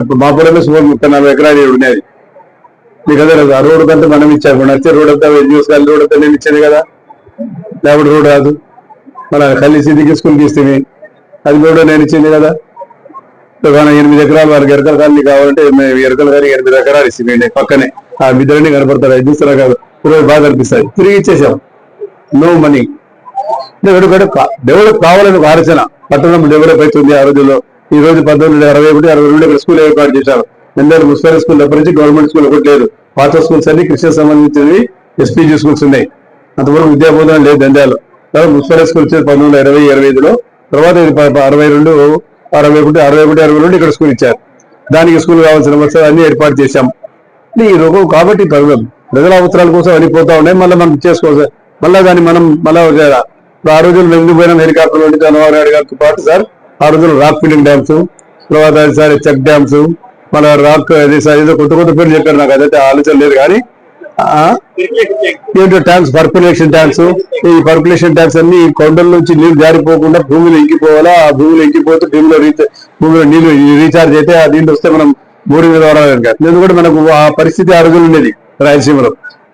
ఇప్పుడు మా పొలంలో సుమారు 30-40 ఎకరాలు ఉండేది. మీకు అదే ఆ రోడ్డు కంటే మనం ఇచ్చాము. నచ్చే రోడ్ అంతా రోడ్ అంతా నేను ఇచ్చేది కదా, లేకపోతే రోడ్ రాదు. మన కల్లి సిద్దికి స్కూల్కి ఇస్తే అది కూడా నేను ఇచ్చింది కదా. 8 ఎకరాలు వారికి ఎరకల కానీ కావాలంటే ఎరకల కానీ 8 ఎకరాలు ఇస్తుంది పక్కనే. ఆ బిడ్డలన్నీ కనపడతారు, అది చూస్తున్నా కాదు, ఈరోజు బాగా కనిపిస్తాయి. తిరిగి ఇచ్చేసాం, నో మనీ. డెవలప్ కావాలని ఒక ఆలోచన, పట్టణం డెవలప్ అవుతుంది. ఆ రోజుల్లో ఈ రోజు 1961-62 ఇక్కడ స్కూల్ ఏర్పాటు చేశారు. ఎందుకంటే మున్సిపల్ స్కూల్ తప్ప నుంచి గవర్నమెంట్ స్కూల్ ఒకటి లేదు. పాత స్కూల్స్ అన్ని క్రిస్టియన్ సంబంధించినవి ఎస్పీజీ స్కూల్స్ ఉన్నాయి. అంతవరకు విద్యాబోధన లేదు దంద్యాలు. తర్వాత మున్సిపల్ స్కూల్ వచ్చేది 1920-25లో. తర్వాత 62-61 ఇక్కడ స్కూల్ ఇచ్చారు. దానికి స్కూల్ కావాల్సిన వసతులు అన్ని ఏర్పాటు చేశాం. ఈ రోగం కాబట్టి ప్రజల అవసరాల కోసం అన్ని పోతా ఉన్నాయి. మళ్ళీ మనం చేసుకోవాలి, మళ్ళీ దాన్ని మనం మళ్ళీ ఆ రోజులు ఎందుకు పోయినా హెలికాప్టర్ నుండి చంద్రబాబు నాయుడు గారితో పాటు సార్ ఆ రోజులు రాక్ ఫిల్లింగ్ డ్యామ్స్, తర్వాత సార్ చెక్ డ్యామ్స్, మన రాక్ ఏదో కొత్త పేర్లు చెప్పారు, నాకు అదైతే ఆలోచన లేదు. కానీ ట్యాంక్స్, పర్కులేషన్ ట్యాంక్స్, ఈ పర్కులేషన్ ట్యాంక్స్ అన్ని కొండల నుంచి నీళ్లు జారిపోకుండా భూమిలో ఇంకిపోవాలా. ఆ భూమిలో ఇంకిపోతే భూమిలో నీళ్లు రీఛార్జ్ అయితే ఆ నీళ్లు వస్తే మనం బోరింగ్ ద్వారా. ఎందుకంటే మనకు ఆ పరిస్థితి ఆ రోజులు ఉండేది రాయలసీమలో.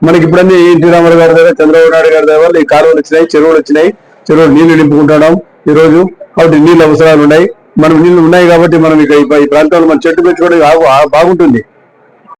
మనకి ఇప్పుడన్నీ ఎన్టీ రామారావు గారి దగ్గర, చంద్రబాబు నాయుడు గారి దగ్గర ఈ కాలువలు వచ్చినాయి, చెరువులు వచ్చినాయి, చెరువులు నీళ్లు నింపుకుంటున్నాం ఈ రోజు. కాబట్టి నీళ్ళు అవసరాలు ఉన్నాయి, మనం నీళ్లు ఉన్నాయి కాబట్టి మనం ఇక ఈ ప్రాంతంలో మన చెట్టు పెంచుకోవడం బాగుంటుంది.